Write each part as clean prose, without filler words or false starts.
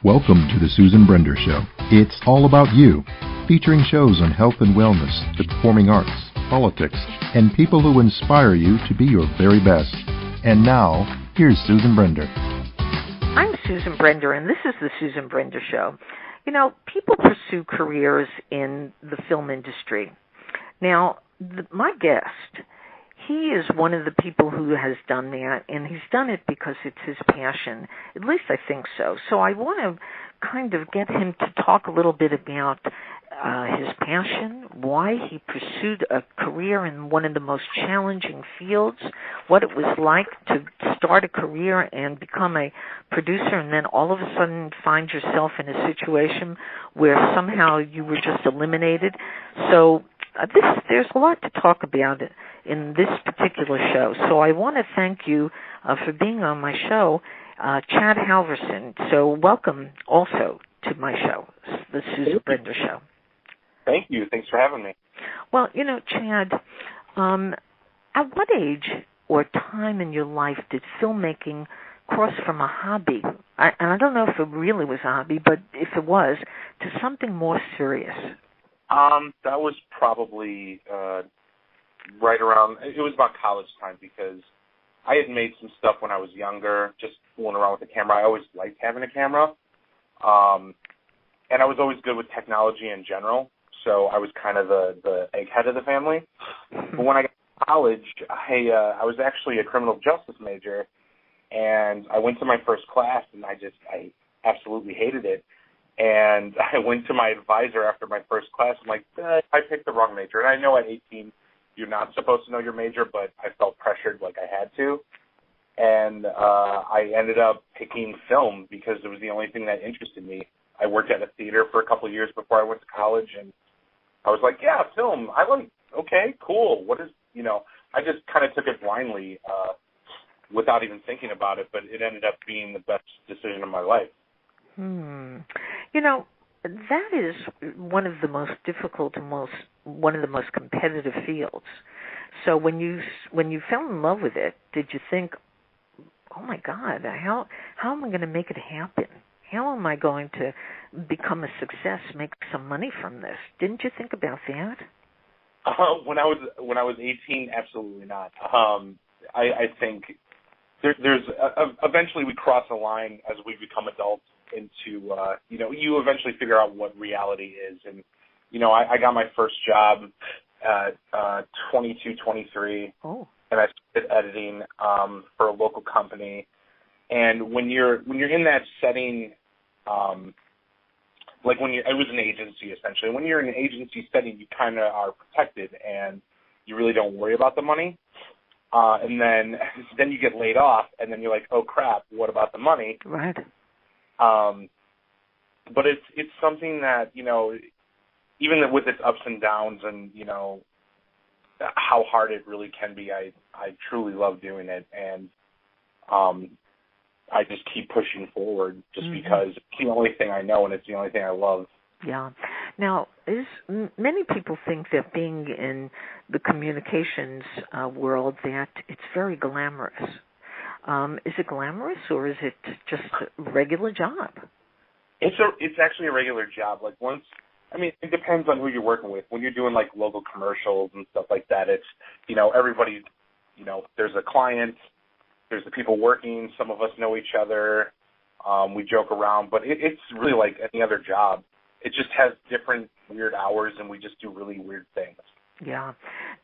Welcome to the Susan Brender Show. It's all about you, featuring shows on health and wellness, the performing arts, politics, and people who inspire you to be your very best. And now, here's Susan Brender. I'm Susan Brender, and this is the Susan Brender Show. You know, people pursue careers in the film industry. Now, my guest, he is one of the people who has done that, and he's done it because it's his passion. At least I think so. So I want to kind of get him to talk a little bit about his passion, why he pursued a career in one of the most challenging fields, what it was like to start a career and become a producer and then all of a sudden find yourself in a situation where somehow you were just eliminated. So there's a lot to talk about in this particular show. So I want to thank you for being on my show, Chad Halvorsen. So welcome also to my show, the Susan Brender Show. Thank you. Thanks for having me. Well, you know, Chad, at what age or time in your life did filmmaking cross from a hobby, and I don't know if it really was a hobby, but if it was, to something more serious? That was probably right around, it was about college time, because I had made some stuff when I was younger, just fooling around with the camera. I always liked having a camera, and I was always good with technology in general, so I was kind of the egghead of the family. But when I got to college, I was actually a criminal justice major, and I went to my first class, and I absolutely hated it. And I went to my advisor after my first class. I'm like, I picked the wrong major. And I know at 18 you're not supposed to know your major, but I felt pressured like I had to. And I ended up picking film because it was the only thing that interested me. I worked at a theater for a couple of years before I went to college, and I was like, yeah, film. Okay, cool. I just kind of took it blindly without even thinking about it, but it ended up being the best decision of my life. You know, that is one of the most difficult and one of the most competitive fields. So when you fell in love with it, did you think, oh my God, how am I going to make it happen? How am I going to become a success, make some money from this? Didn't you think about that? When I was 18, absolutely not. I think there's eventually we cross a line as we become adults into you eventually figure out what reality is. And I got my first job at 22, 23, and I started editing for a local company. And when you're in that setting, it was an agency essentially. When you're in an agency setting, you kind of are protected and you really don't worry about the money. And then you get laid off, and then you're like, oh crap, what about the money? Right. But it's something that, even with its ups and downs and, how hard it really can be, I truly love doing it. And I just keep pushing forward just because it's the only thing I know and it's the only thing I love. Yeah. Now, many people think that being in the communications world that it's very glamorous. Is it glamorous or is it just a regular job? It's actually a regular job. It depends on who you're working with. When you're doing like local commercials and stuff like that, it's, everybody, there's a client, there's the people working, some of us know each other, we joke around, but it's really like any other job. It just has different weird hours and we just do really weird things. Yeah.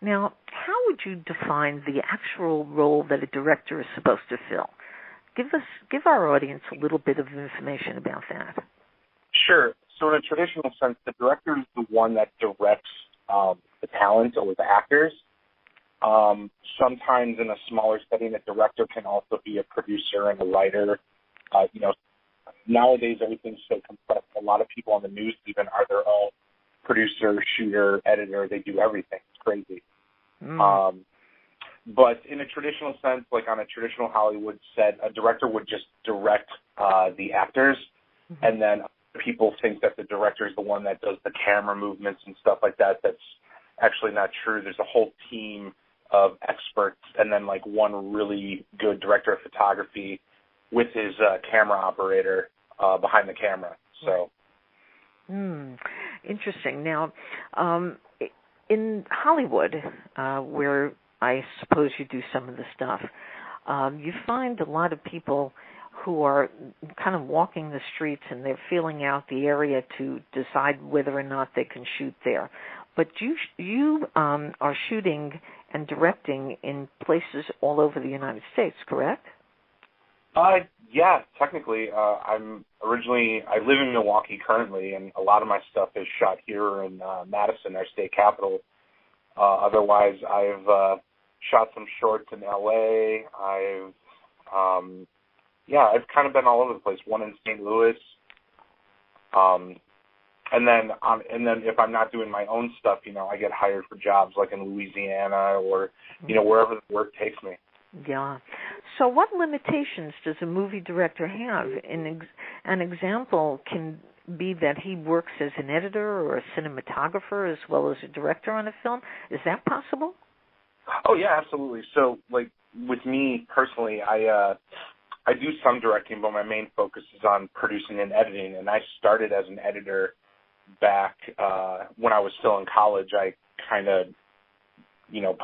Now, how would you define the actual role that a director is supposed to fill? Give our audience a little bit of information about that. Sure. So in a traditional sense, the director is the one that directs the talent or the actors. Sometimes in a smaller setting, a director can also be a producer and a writer. Nowadays everything's so compressed. A lot of people on the news even are their own producer, shooter, editor. They do everything. It's crazy. But in a traditional sense, like on a traditional Hollywood set, a director would just direct the actors, and then people think that the director is the one that does the camera movements and stuff like that. That's actually not true. There's a whole team of experts and then like one really good director of photography with his camera operator behind the camera. So. Interesting. Now, in Hollywood, where I suppose you do some of the stuff, you find a lot of people who are kind of walking the streets and they're feeling out the area to decide whether or not they can shoot there. But you are shooting and directing in places all over the United States, correct? Yeah, technically. I live in Milwaukee currently, and a lot of my stuff is shot here in Madison, our state capital. Otherwise, I've shot some shorts in LA. I've kind of been all over the place. One in St. Louis. And then if I'm not doing my own stuff, I get hired for jobs like in Louisiana or, wherever the work takes me. Yeah. So what limitations does a movie director have? An example can be that he works as an editor or a cinematographer as well as a director on a film. Is that possible? Oh, yeah, absolutely. So, like, with me personally, I do some directing, but my main focus is on producing and editing, and I started as an editor back when I was still in college. I kind of,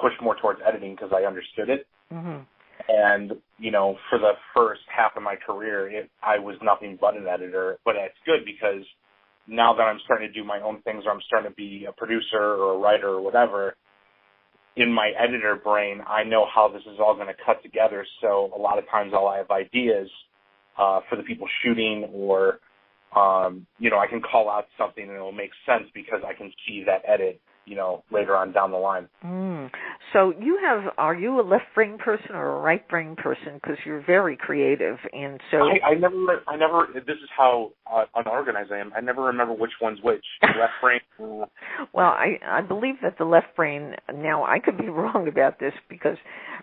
pushed more towards editing because I understood it. Mm-hmm. And, for the first half of my career, I was nothing but an editor. But it's good because now that I'm starting to do my own things or I'm starting to be a producer or a writer or whatever, in my editor brain, I know how this is all going to cut together. So a lot of times I'll have ideas for the people shooting or, I can call out something and it'll make sense because I can see that edit, later on down the line. So are you a left-brain person or a right-brain person? Because you're very creative, and so I never. This is how unorganized I am. I never remember which one's which. Left brain. Well, I believe that the left brain. Now I could be wrong about this because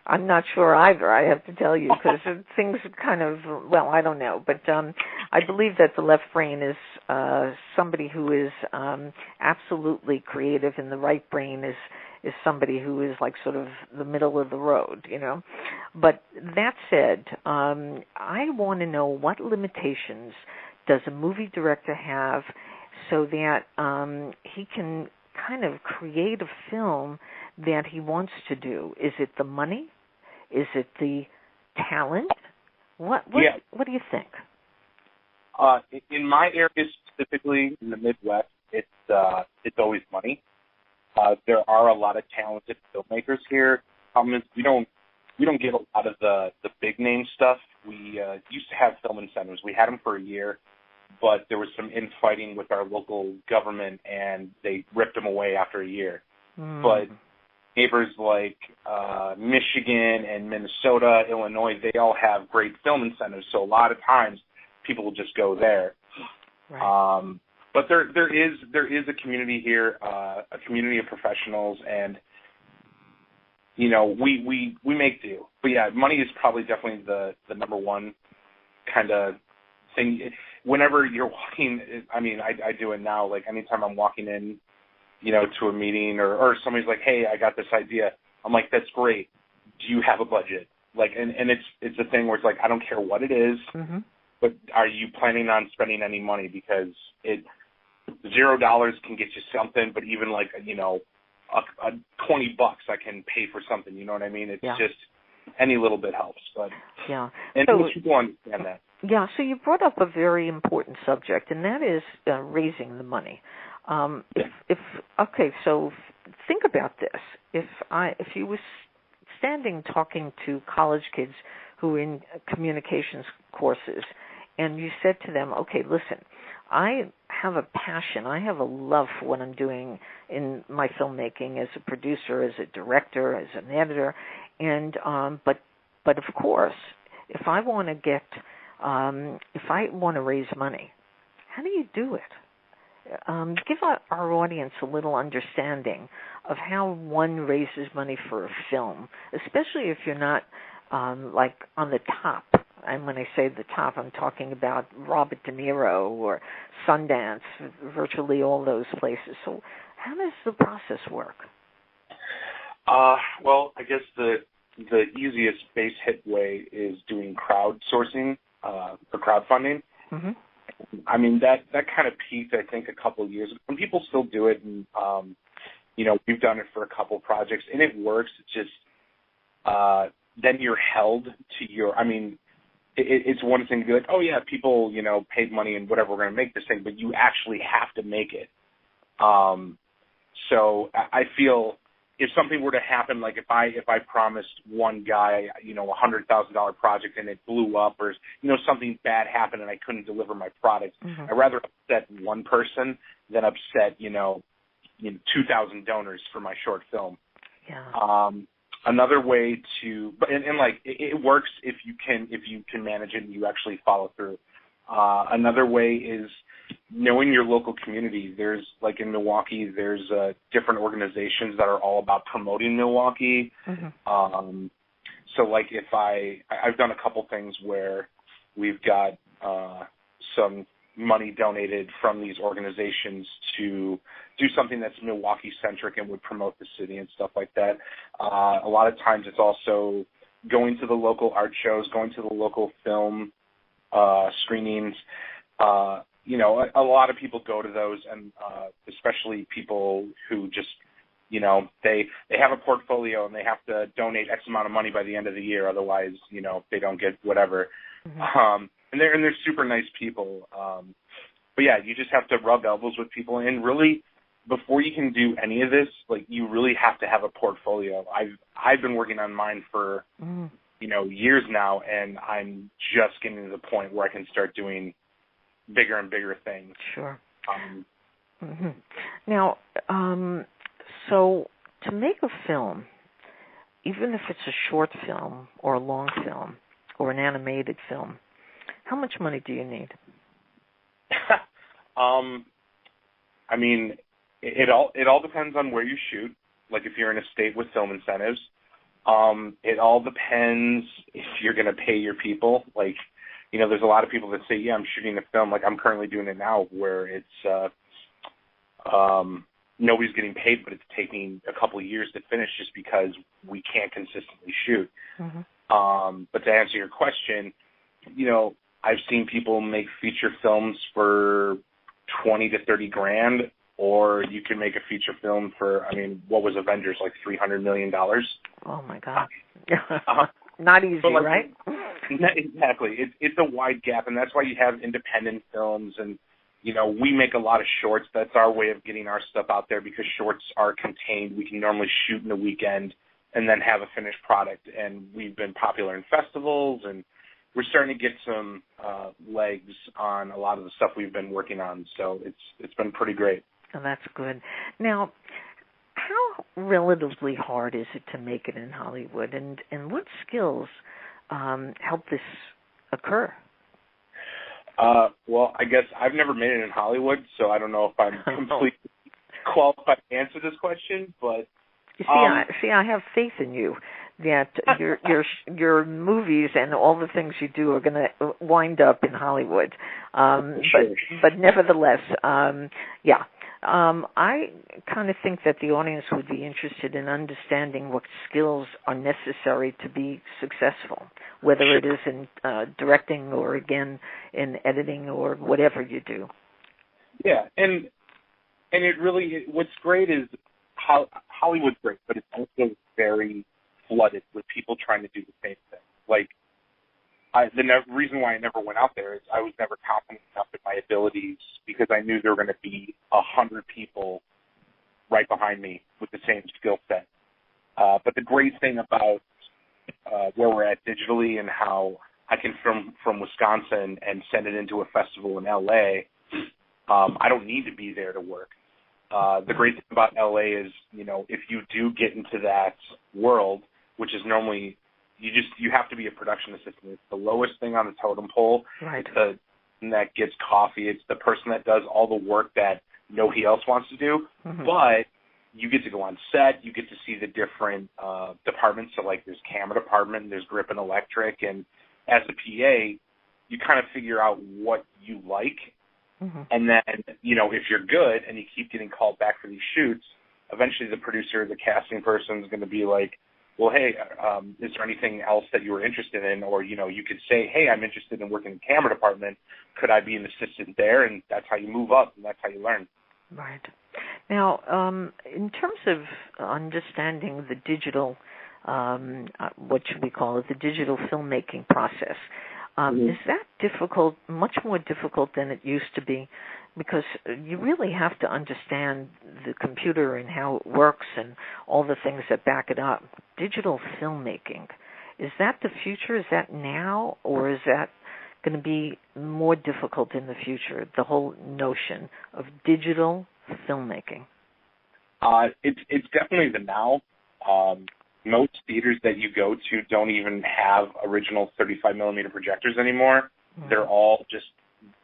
I'm not sure either. I have to tell you because things kind of. Well, I don't know, but I believe that the left brain is somebody who is absolutely creative, and the right brain is somebody who is like sort of the middle of the road, But that said, I want to know what limitations does a movie director have so that he can kind of create a film that he wants to do. Is it the money? Is it the talent? What do you think? In my area specifically, in the Midwest, it's always money. There are a lot of talented filmmakers here. We don't get a lot of the big name stuff. We used to have film incentives. We had them for a year, but there was some infighting with our local government, and they ripped them away after a year. But neighbors like Michigan and Minnesota, Illinois, they all have great film incentives. So a lot of times people will just go there. Right. But there is a community here, a community of professionals, and we make do. But yeah, money is probably definitely the number one kind of thing. Whenever you're walking, I do it now. Like anytime I'm walking in, to a meeting or somebody's like, hey, I got this idea. I'm like, that's great. Do you have a budget? Like, and it's a thing where it's like, I don't care what it is, but are you planning on spending any money? Because $0 can get you something, but even like, $20 I can pay for something. You know what I mean? It's just any little bit helps. But yeah, and people understand that. Yeah. So you brought up a very important subject, and that is raising the money. So think about this. If you was standing talking to college kids who are in communications courses, and you said to them, okay, listen, I have a passion, I have a love for what I'm doing in my filmmaking as a producer, as a director, as an editor, and but of course, if I want to raise money, how do you do it? Give our audience a little understanding of how one raises money for a film, especially if you're not like on the top. And when I say the top, I'm talking about Robert De Niro or Sundance, virtually all those places. So how does the process work? Well, I guess the easiest base hit way is doing crowdsourcing for crowdfunding. I mean, that kind of peaked, I think, a couple of years ago. And people still do it, and, you know, we've done it for a couple projects, and it works. It's just then you're held to your, I mean, it's one thing to be like, oh, yeah, people, you know, paid money and whatever, we're going to make this thing, but you actually have to make it. So I feel if something were to happen, like if I promised one guy, you know, $100,000 project and it blew up, or, you know, something bad happened and I couldn't deliver my product, I'd rather upset one person than upset, you know 2,000 donors for my short film. Yeah. Another way to, and like it works if you can manage it and you actually follow through. Another way is knowing your local community. There's, like in Milwaukee, there's different organizations that are all about promoting Milwaukee. So like if I've done a couple things where we've got some money donated from these organizations to do something that's Milwaukee-centric and would promote the city and stuff like that. A lot of times it's also going to the local art shows, going to the local film screenings. You know, a lot of people go to those, and especially people who just, you know, they have a portfolio and they have to donate X amount of money by the end of the year. Otherwise, you know, they don't get whatever. And they're super nice people. But yeah, you just have to rub elbows with people, and really, before you can do any of this, like, you really have to have a portfolio. I've been working on mine for you know, years now, and I'm just getting to the point where I can start doing bigger and bigger things. Sure. Now, so to make a film, even if it's a short film or a long film or an animated film, how much money do you need? I mean, it all depends on where you shoot. Like if you're in a state with film incentives, it all depends if you're going to pay your people. Like, you know, there's a lot of people that say, yeah, I'm shooting a film. Like I'm currently doing it now where it's nobody's getting paid, but it's taking a couple of years to finish just because we can't consistently shoot. But to answer your question, you know, I've seen people make feature films for 20 to 30 grand, or you can make a feature film for, I mean, what was Avengers, like $300 million? Oh, my God. Not easy, like, right? Exactly. It's a wide gap, and that's why you have independent films. And, you know, we make a lot of shorts. That's our way of getting our stuff out there because shorts are contained. We can normally shoot in a weekend and then have a finished product. And we've been popular in festivals, and we're starting to get some legs on a lot of the stuff we've been working on. So it's been pretty great. Oh, that's good. Now, how relatively hard is it to make it in Hollywood, and what skills help this occur? Well, I guess I've never made it in Hollywood, so I don't know if I'm completely qualified to answer this question. But you see, I have faith in you that your movies and all the things you do are going to wind up in Hollywood. Sure. But nevertheless, yeah. I kind of think that the audience would be interested in understanding what skills are necessary to be successful, whether it is in directing or, again, in editing or whatever you do. Yeah, and it really, what's great is Hollywood's great, but it's also very flooded with people trying to do the same thing. Like, the reason why I never went out there is I was never confident enough in my abilities because I knew there were going to be 100 people right behind me with the same skill set. But the great thing about where we're at digitally and how I can film from Wisconsin and send it into a festival in L.A., I don't need to be there to work. The great thing about L.A. is, you know, if you do get into that world, which is normally you have to be a production assistant. It's the lowest thing on the totem pole. Right. It's the person that gets coffee. It's the person that does all the work that nobody else wants to do. But you get to go on set. You get to see the different departments. So, like, there's camera department, there's grip and electric. And as a PA, you kind of figure out what you like. And then, you know, if you're good and you keep getting called back for these shoots, eventually the producer, the casting person is going to be like, well, hey, is there anything else that you were interested in? Or, you know, you could say, hey, I'm interested in working in the camera department. Could I be an assistant there? And that's how you move up, and that's how you learn. Right. Now, in terms of understanding the digital, what should we call it, the digital filmmaking process, is that difficult, much more difficult than it used to be? Because you really have to understand the computer and how it works and all the things that back it up. Digital filmmaking, is that the future? Is that now? Or is that going to be more difficult in the future, the whole notion of digital filmmaking? It's definitely the now. Most theaters that you go to don't even have original 35 millimeter projectors anymore. Mm-hmm. They're all just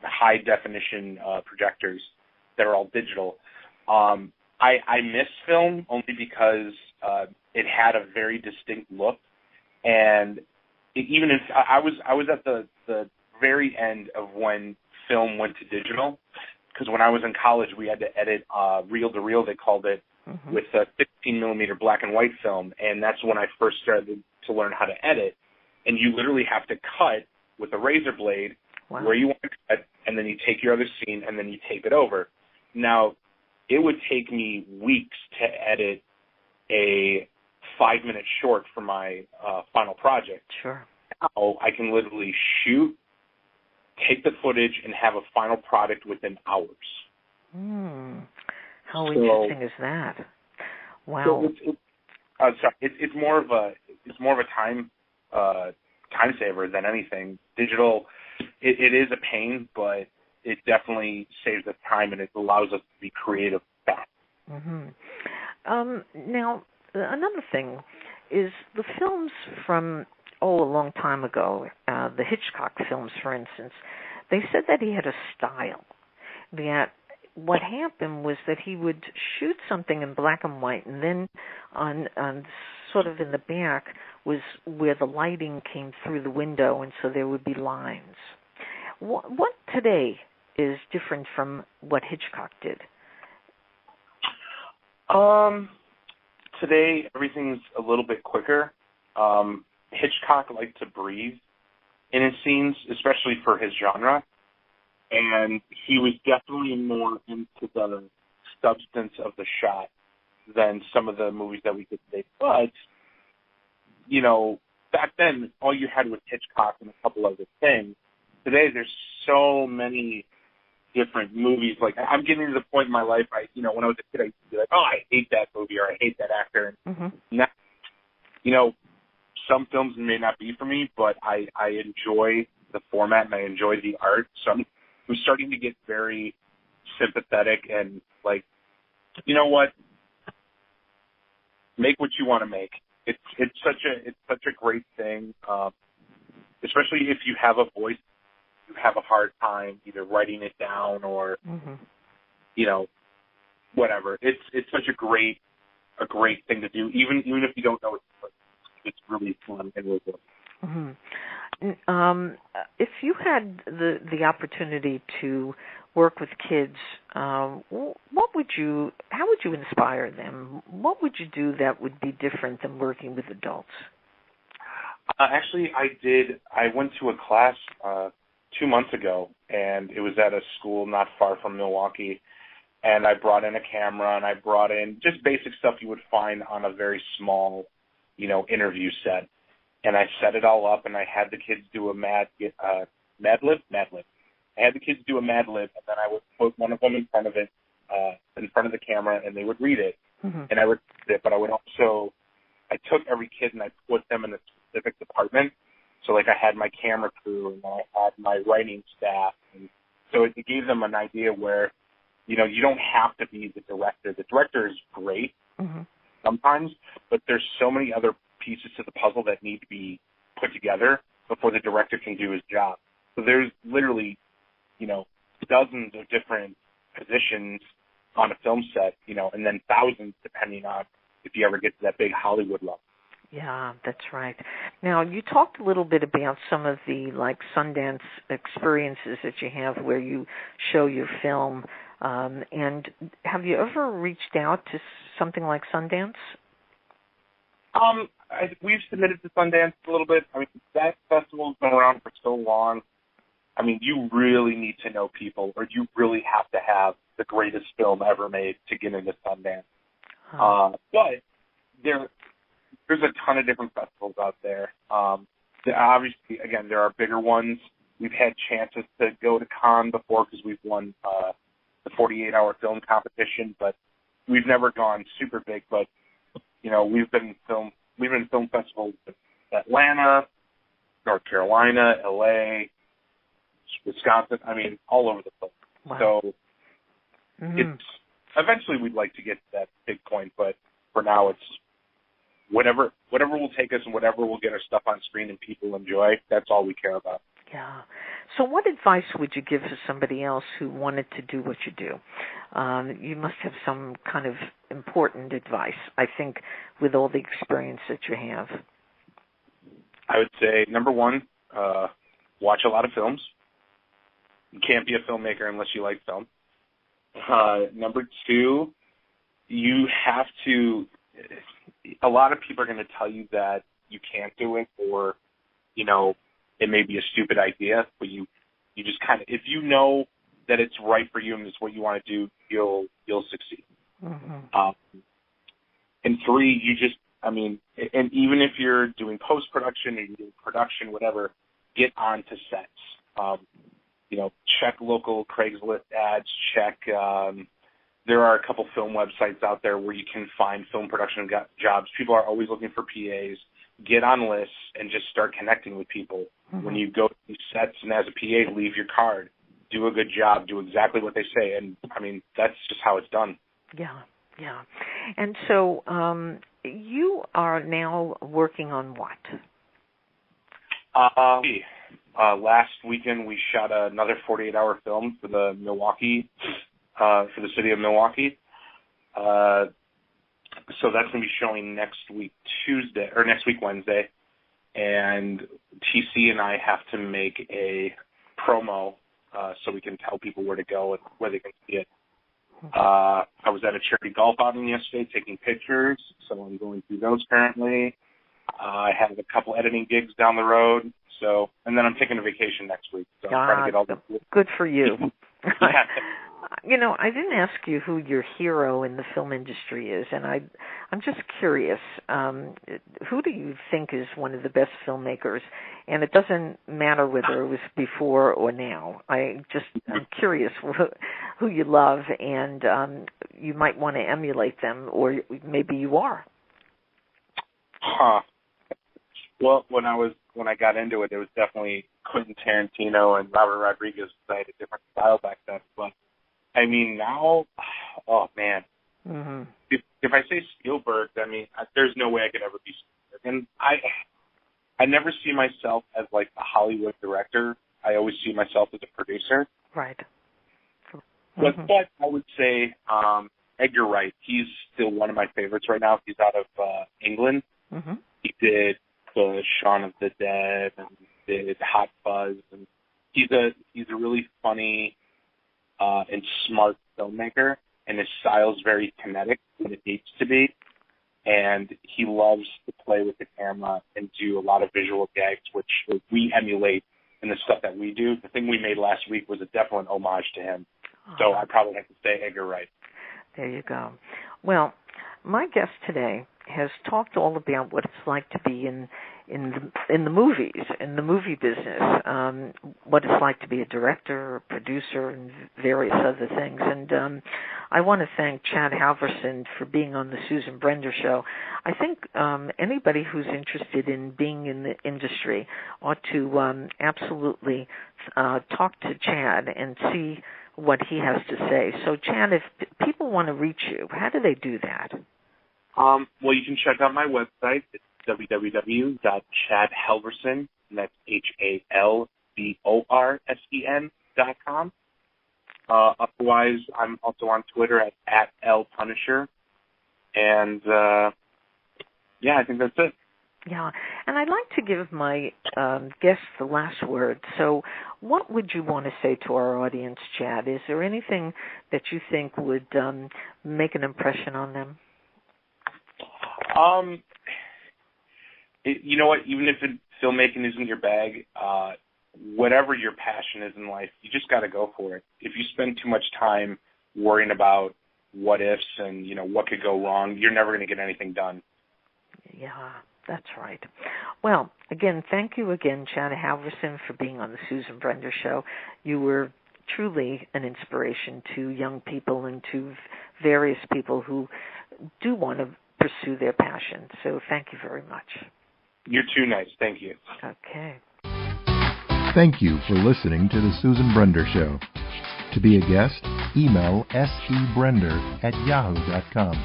high definition projectors that are all digital. I miss film only because it had a very distinct look, and even if I was at the very end of when film went to digital, because when I was in college we had to edit reel to reel, they called it, mm-hmm. with a 16 millimeter black and white film, and that's when I first started to learn how to edit. And you literally have to cut with a razor blade. Wow. Where you want to cut, and then you take your other scene, and then you tape it over. Now, it would take me weeks to edit a 5-minute short for my final project. Sure. Now, I can literally shoot, take the footage, and have a final product within hours. How interesting is that? Wow. So it's more of a time saver than anything. Digital. It is a pain, but it definitely saves us time, and it allows us to be creative fast. Mm-hmm. Now, another thing is the films from, a long time ago, the Hitchcock films, for instance, they said that he had a style. That what happened was that he would shoot something in black and white, and then on sort of in the back was where the lighting came through the window, and so there would be lines. What today is different from what Hitchcock did? Today, everything's a little bit quicker. Hitchcock liked to breathe in his scenes, especially for his genre, and he was definitely more into the substance of the shot than some of the movies that we could today. But, you know, back then, all you had was Hitchcock and a couple other things. Today, there's so many different movies. Like, I'm getting to the point in my life, when I was a kid, I used to be like, oh, I hate that movie or I hate that actor. Mm-hmm. Now, you know, some films may not be for me, but I enjoy the format and I enjoy the art. So I'm starting to get very sympathetic and like, you know what? Make what you want to make. It's such a great thing, especially if you have a voice. You have a hard time either writing it down or, mm-hmm. you know, whatever. It's such a great thing to do. Even if you don't know it's really fun and really good. Mm-hmm. If you had the opportunity to work with kids, how would you inspire them? What would you do that would be different than working with adults? Actually, I did. I went to a class 2 months ago, and it was at a school not far from Milwaukee, and I brought in a camera, and I brought in just basic stuff you would find on a very small, interview set. And I set it all up, and I had the kids do a Mad Lib. I had the kids do a Mad Lib, and then I would put one of them in front of it, in front of the camera, and they would read it. Mm-hmm. And I would read it, but I took every kid and I put them in a specific department. So, like, I had my camera crew, and I had my writing staff. And so it gave them an idea where, you don't have to be the director. The director is great mm-hmm. sometimes, but there's so many other pieces to the puzzle that need to be put together before the director can do his job. So there's literally, dozens of different positions on a film set, and then thousands depending on if you ever get to that big Hollywood level. Yeah, that's right. Now, you talked a little bit about some of the, Sundance experiences that you have where you show your film. And have you ever reached out to something like Sundance? We've submitted to Sundance a little bit. I mean, that festival's been around for so long. I mean, you really need to know people, or you really have to have the greatest film ever made to get into Sundance. But there's a ton of different festivals out there. Obviously, again, there are bigger ones. We've had chances to go to Cannes before because we've won the 48-hour film competition, but we've never gone super big. But you know, we've been in film festivals in Atlanta, North Carolina, LA, Wisconsin. I mean, all over the place. Wow. So it's eventually we'd like to get to that big point, but for now it's whatever will take us and whatever will get our stuff on screen and people enjoy. That's all we care about. Yeah. So what advice would you give to somebody else who wanted to do what you do? You must have some kind of important advice, I think, with all the experience that you have. I would say, number one, watch a lot of films. You can't be a filmmaker unless you like film. Number two, you have to, a lot of people are going to tell you that you can't do it, or, you know, it may be a stupid idea, but you just kind of, if you know that it's right for you and it's what you want to do, you'll succeed. And three, and even if you're doing post-production or you're doing production, whatever, get onto sets. You know, check local Craigslist ads, check, there are a couple film websites out there where you can find film production jobs. People are always looking for PAs. Get on lists and just start connecting with people. When you go to these sets and as a PA, leave your card. Do a good job. Do exactly what they say. And, I mean, that's just how it's done. Yeah. And so you are now working on what? Last weekend we shot another 48-hour film for the Milwaukee, for the city of Milwaukee. So that's going to be showing next week Wednesday. And TC and I have to make a promo so we can tell people where to go and where they can see it. I was at a charity golf outing yesterday taking pictures, so I'm going through those currently. I have a couple editing gigs down the road, and then I'm taking a vacation next week. So I'm trying to get all the good for you. You know, I didn't ask you who your hero in the film industry is, and I'm just curious. Who do you think is one of the best filmmakers? And it doesn't matter whether it was before or now. I'm curious who you love, and you might want to emulate them, or maybe you are. Well, when I got into it, it was definitely Quentin Tarantino and Robert Rodriguez. I had a different style back then, but I mean now, oh man. If I say Spielberg, I mean there's no way I could ever be Spielberg. And I never see myself as like a Hollywood director. I always see myself as a producer. Right. But I would say Edgar Wright. He's still one of my favorites right now. He's out of England. He did the Shaun of the Dead and did Hot Fuzz, and he's a really funny and smart filmmaker, and his style's very kinetic when it needs to be, and he loves to play with the camera and do a lot of visual gags, which we emulate in the stuff that we do. The thing we made last week was a definite homage to him, so I probably have to say Edgar Wright. There you go. Well, my guest today has talked all about what it's like to be in the movies, in the movie business, what it's like to be a director, a producer, and various other things. And I want to thank Chad Halvorsen for being on the Susan Brender Show. I think anybody who's interested in being in the industry ought to absolutely talk to Chad and see what he has to say. So, Chad, if people want to reach you, how do they do that? Well, you can check out my website. It's www.chadhalvorsen, and that's HALVORSEN.com. Otherwise, I'm also on Twitter at @LPunisher. And, I think that's it. Yeah, and I'd like to give my guests the last word. So what would you want to say to our audience, Chad? Is there anything that you think would make an impression on them? You know what? Even if filmmaking isn't your bag, whatever your passion is in life, you just got to go for it. If you spend too much time worrying about what ifs and, what could go wrong, you're never going to get anything done. Yeah, that's right. Well, again, thank you again, Shanna Halvorsen, for being on the Susan Brender Show. You were truly an inspiration to young people and to various people who do want to pursue their passion. So thank you very much. You're too nice. Thank you. Okay. Thank you for listening to the Susan Brender Show. To be a guest, email sebrender@yahoo.com.